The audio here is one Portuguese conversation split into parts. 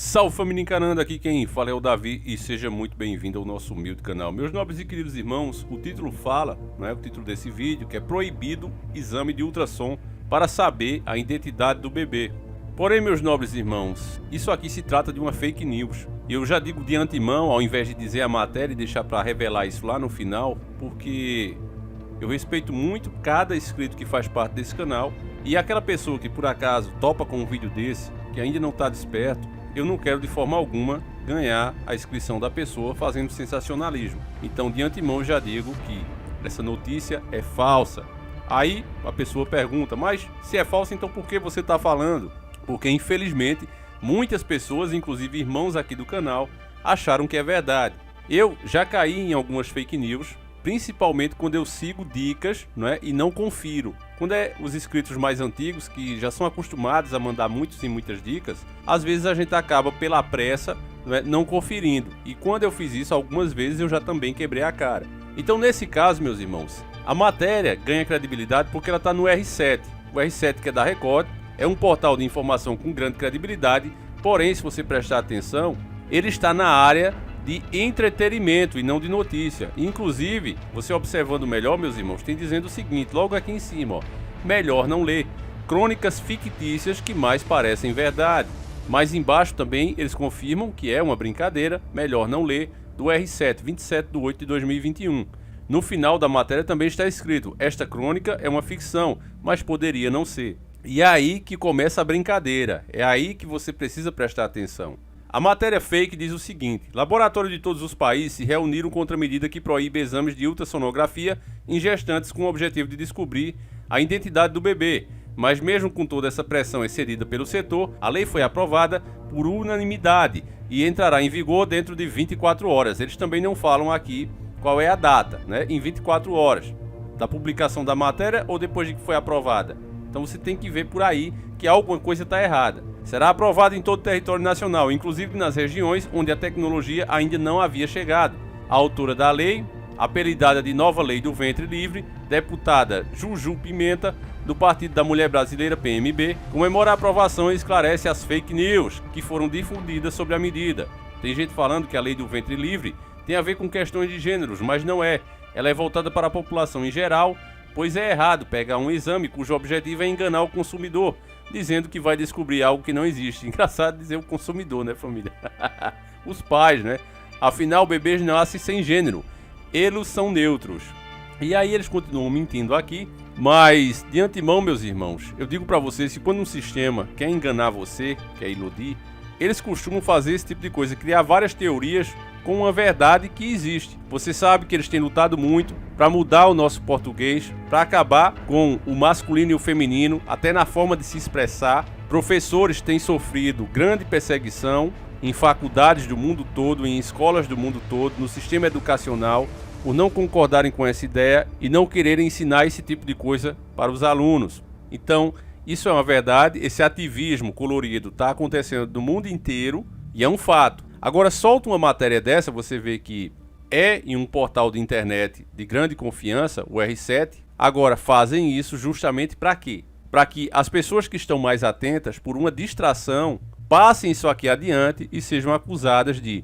Salve família encarando, aqui quem fala é o Davi e seja muito bem-vindo ao nosso humilde canal. Meus nobres e queridos irmãos, o título fala, o título desse vídeo, que é proibido exame de ultrassom para saber a identidade do bebê. Porém, meus nobres irmãos, isso aqui se trata de uma fake news. Eu já digo de antemão, ao invés de dizer a matéria e deixar para revelar isso lá no final, porque eu respeito muito cada inscrito que faz parte desse canal e aquela pessoa que por acaso topa com um vídeo desse, que ainda não está desperto, eu não quero de forma alguma ganhar a inscrição da pessoa fazendo sensacionalismo. Então de antemão já digo que essa notícia é falsa. Aí a pessoa pergunta, mas se é falsa, então por que você está falando? Porque infelizmente muitas pessoas, inclusive irmãos aqui do canal, acharam que é verdade. Eu já caí em algumas fake news, principalmente quando eu sigo dicas, e não confiro. Quando é os inscritos mais antigos, que já são acostumados a mandar muitas e muitas dicas, às vezes a gente acaba pela pressa, não conferindo. E quando eu fiz isso, algumas vezes eu já também quebrei a cara. Então nesse caso, meus irmãos, a matéria ganha credibilidade porque ela está no R7. O R7, que é da Record, é um portal de informação com grande credibilidade, porém, se você prestar atenção, ele está na área de entretenimento e não de notícia. Inclusive, você observando melhor, meus irmãos, tem dizendo o seguinte, logo aqui em cima, melhor não ler. Crônicas fictícias que mais parecem verdade. Mais embaixo também eles confirmam que é uma brincadeira, melhor não ler, do R7, 27/8/2021. No final da matéria também está escrito, esta crônica é uma ficção, mas poderia não ser. E é aí que começa a brincadeira, é aí que você precisa prestar atenção. A matéria fake diz o seguinte, laboratórios de todos os países se reuniram contra a medida que proíbe exames de ultrassonografia em gestantes com o objetivo de descobrir a identidade do bebê. Mas mesmo com toda essa pressão excedida pelo setor, a lei foi aprovada por unanimidade e entrará em vigor dentro de 24 horas. Eles também não falam aqui qual é a data, em 24 horas, da publicação da matéria ou depois de que foi aprovada. Então você tem que ver por aí que alguma coisa está errada. Será aprovado em todo o território nacional, inclusive nas regiões onde a tecnologia ainda não havia chegado. A autora da lei, apelidada de Nova Lei do Ventre Livre, deputada Juju Pimenta, do Partido da Mulher Brasileira, PMB, comemora a aprovação e esclarece as fake news que foram difundidas sobre a medida. Tem gente falando que a Lei do Ventre Livre tem a ver com questões de gêneros, mas não é. Ela é voltada para a população em geral, pois é errado pegar um exame cujo objetivo é enganar o consumidor, dizendo que vai descobrir algo que não existe. Engraçado dizer o consumidor, família? Os pais, Afinal, bebês nascem sem gênero. Eles são neutros. E aí eles continuam mentindo aqui, mas de antemão, meus irmãos, eu digo pra vocês que quando um sistema quer enganar você, quer iludir, eles costumam fazer esse tipo de coisa, criar várias teorias com uma verdade que existe. Você sabe que eles têm lutado muito para mudar o nosso português, para acabar com o masculino e o feminino, até na forma de se expressar. Professores têm sofrido grande perseguição em faculdades do mundo todo, em escolas do mundo todo, no sistema educacional, por não concordarem com essa ideia e não quererem ensinar esse tipo de coisa para os alunos. Então, isso é uma verdade, esse ativismo colorido está acontecendo no mundo inteiro e é um fato. Agora, solta uma matéria dessa, você vê que é em um portal de internet de grande confiança, o R7. Agora, fazem isso justamente para quê? Para que as pessoas que estão mais atentas, por uma distração, passem isso aqui adiante e sejam acusadas de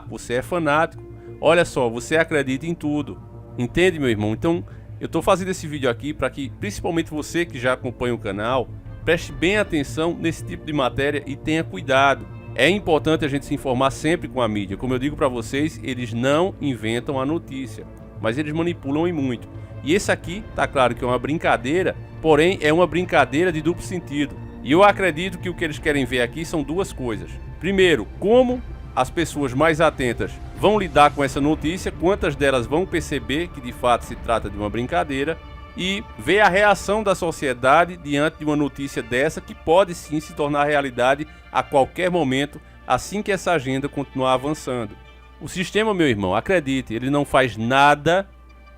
você é fanático, olha só, você acredita em tudo. Entende, meu irmão? Então, eu estou fazendo esse vídeo aqui para que, principalmente você que já acompanha o canal, preste bem atenção nesse tipo de matéria e tenha cuidado. É importante a gente se informar sempre com a mídia. Como eu digo para vocês, eles não inventam a notícia, mas eles manipulam e muito. E esse aqui, tá claro que é uma brincadeira, porém é uma brincadeira de duplo sentido. E eu acredito que o que eles querem ver aqui são duas coisas. Primeiro, como as pessoas mais atentas vão lidar com essa notícia, quantas delas vão perceber que de fato se trata de uma brincadeira, e ver a reação da sociedade diante de uma notícia dessa que pode sim se tornar realidade a qualquer momento, assim que essa agenda continuar avançando. O sistema, meu irmão, acredite, ele não faz nada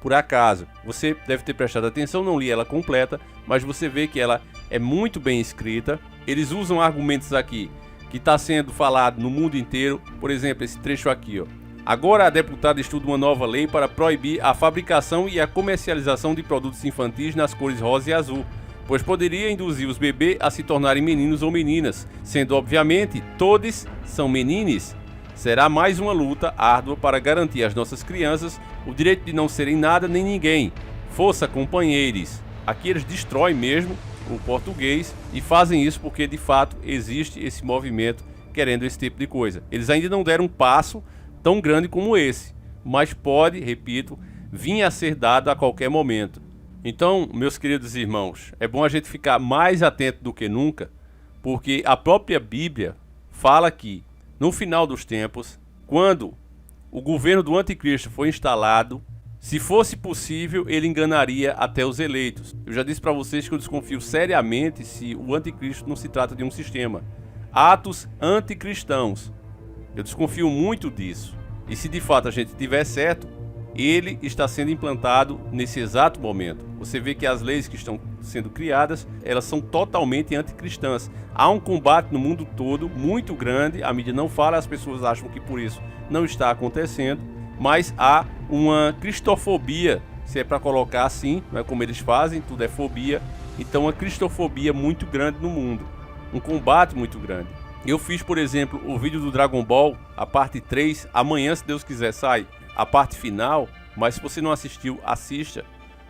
por acaso. Você deve ter prestado atenção, não li ela completa, mas você vê que ela é muito bem escrita. Eles usam argumentos aqui que está sendo falado no mundo inteiro, por exemplo, esse trecho aqui, Agora a deputada estuda uma nova lei para proibir a fabricação e a comercialização de produtos infantis nas cores rosa e azul. pois poderia induzir os bebês a se tornarem meninos ou meninas, sendo obviamente todos são menines. Será mais uma luta árdua para garantir às nossas crianças o direito de não serem nada nem ninguém. Força, companheiros! Aqui eles destroem mesmo o português e fazem isso porque de fato existe esse movimento querendo esse tipo de coisa. Eles ainda não deram um passo tão grande como esse, mas pode, repito, vir a ser dado a qualquer momento. Então, meus queridos irmãos, é bom a gente ficar mais atento do que nunca, porque a própria Bíblia fala que no final dos tempos, quando o governo do anticristo foi instalado, se fosse possível, ele enganaria até os eleitos. Eu já disse para vocês que eu desconfio seriamente se o anticristo não se trata de um sistema. Atos anticristãos. Eu desconfio muito disso. E se de fato a gente tiver certo, ele está sendo implantado nesse exato momento. Você vê que as leis que estão sendo criadas, elas são totalmente anticristãs. Há um combate no mundo todo muito grande, a mídia não fala, as pessoas acham que por isso não está acontecendo, mas há uma cristofobia, se é para colocar assim, não é como eles fazem, tudo é fobia. Então uma cristofobia muito grande no mundo, um combate muito grande. Eu fiz, por exemplo, o vídeo do Dragon Ball, a parte 3, amanhã, se Deus quiser, sai a parte final, mas se você não assistiu, assista.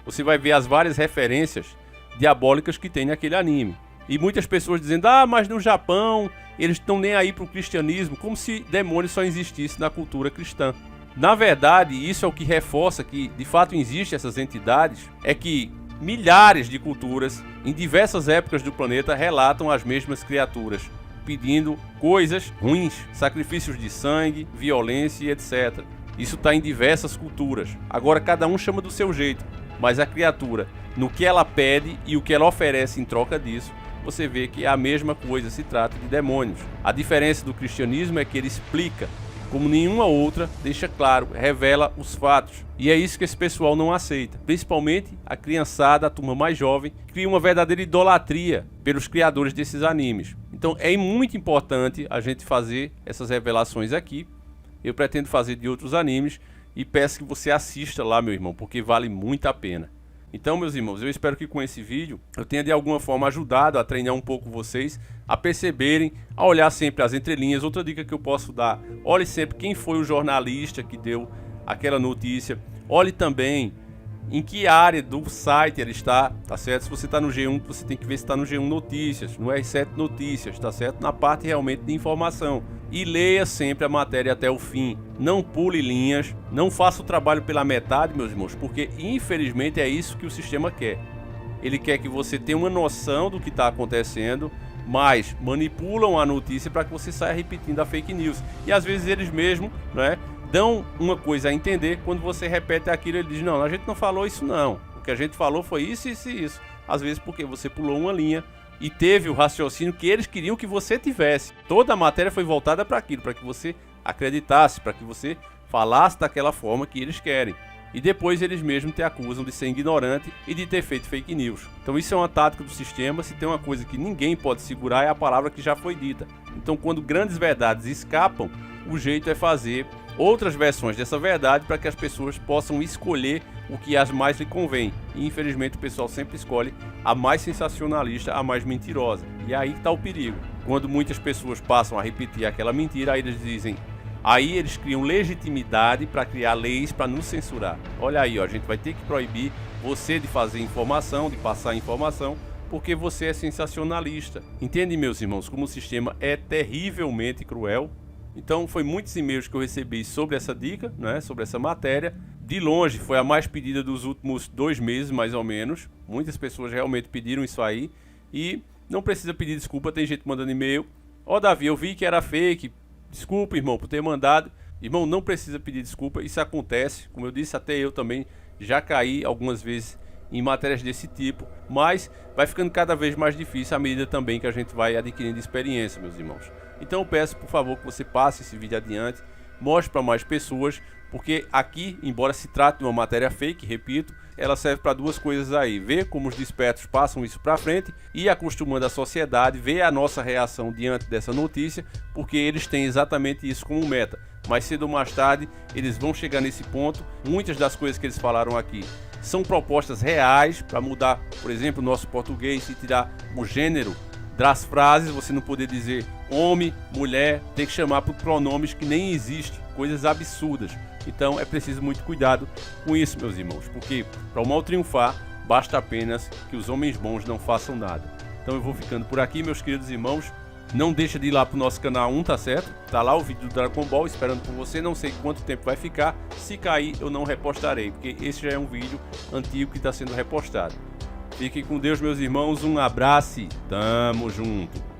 Você vai ver as várias referências diabólicas que tem naquele anime. E muitas pessoas dizendo, mas no Japão, eles estão nem aí para o cristianismo, como se demônio só existisse na cultura cristã. Na verdade, isso é o que reforça que de fato existem essas entidades, é que milhares de culturas em diversas épocas do planeta relatam as mesmas criaturas, pedindo coisas ruins, sacrifícios de sangue, violência e etc. Isso está em diversas culturas. Agora cada um chama do seu jeito, mas a criatura, no que ela pede e o que ela oferece em troca disso, você vê que é a mesma coisa, se trata de demônios. A diferença do cristianismo é que ele explica, como nenhuma outra, deixa claro, revela os fatos. E é isso que esse pessoal não aceita. Principalmente a criançada, a turma mais jovem, cria uma verdadeira idolatria pelos criadores desses animes. Então é muito importante a gente fazer essas revelações aqui. Eu pretendo fazer de outros animes e peço que você assista lá, meu irmão, porque vale muito a pena. Então, meus irmãos, eu espero que com esse vídeo eu tenha de alguma forma ajudado a treinar um pouco vocês a perceberem, a olhar sempre as entrelinhas. Outra dica que eu posso dar, olhe sempre quem foi o jornalista que deu aquela notícia. Olhe também em que área do site ele está, tá certo? Se você está no G1, você tem que ver se está no G1 Notícias, no R7 Notícias, tá certo? Na parte realmente de informação. E leia sempre a matéria até o fim. Não pule linhas, não faça o trabalho pela metade, meus irmãos, porque infelizmente é isso que o sistema quer. Ele quer que você tenha uma noção do que está acontecendo, mas manipulam a notícia para que você saia repetindo a fake news. E às vezes eles mesmos, né, dão uma coisa a entender, quando você repete aquilo, ele diz, não, a gente não falou isso não. O que a gente falou foi isso, isso e isso. Às vezes porque você pulou uma linha e teve o raciocínio que eles queriam que você tivesse. Toda a matéria foi voltada para aquilo, para que você acreditasse, para que você falasse daquela forma que eles querem. E depois eles mesmos te acusam de ser ignorante e de ter feito fake news. Então isso é uma tática do sistema. Se tem uma coisa que ninguém pode segurar, é a palavra que já foi dita. Então quando grandes verdades escapam, o jeito é fazer outras versões dessa verdade para que as pessoas possam escolher o que as mais lhe convém. E infelizmente o pessoal sempre escolhe a mais sensacionalista, a mais mentirosa. E aí está o perigo. Quando muitas pessoas passam a repetir aquela mentira, aí eles dizem, aí eles criam legitimidade para criar leis para nos censurar. Olha aí, ó, a gente vai ter que proibir você de fazer informação, de passar informação, porque você é sensacionalista. Entende, meus irmãos, como o sistema é terrivelmente cruel? Então foi muitos e-mails que eu recebi sobre essa dica, né, sobre essa matéria. De longe foi a mais pedida dos últimos 2 meses, mais ou menos. Muitas pessoas realmente pediram isso aí. E não precisa pedir desculpa, tem gente mandando e-mail. Ó, Davi, eu vi que era fake. Desculpa, irmão, por ter mandado. Irmão, não precisa pedir desculpa, isso acontece. Como eu disse, até eu também já caí algumas vezes em matérias desse tipo. Mas vai ficando cada vez mais difícil à medida também que a gente vai adquirindo experiência, meus irmãos. Então eu peço, por favor, que você passe esse vídeo adiante, mostre para mais pessoas, porque aqui, embora se trate de uma matéria fake, repito, ela serve para 2 coisas aí: ver como os despertos passam isso para frente e acostumando a sociedade, ver a nossa reação diante dessa notícia, porque eles têm exatamente isso como meta. Mais cedo ou mais tarde, eles vão chegar nesse ponto. Muitas das coisas que eles falaram aqui são propostas reais para mudar, por exemplo, o nosso português e tirar o gênero das frases, você não poder dizer homem, mulher, tem que chamar por pronomes que nem existem, coisas absurdas. Então é preciso muito cuidado com isso, meus irmãos, porque para o mal triunfar, basta apenas que os homens bons não façam nada. Então eu vou ficando por aqui, meus queridos irmãos. Não deixa de ir lá pro nosso canal 1, tá certo? Tá lá o vídeo do Dragon Ball esperando por você. Não sei quanto tempo vai ficar. Se cair, eu não repostarei, porque esse já é um vídeo antigo que está sendo repostado. Fiquem com Deus, meus irmãos. Um abraço. Tamo junto.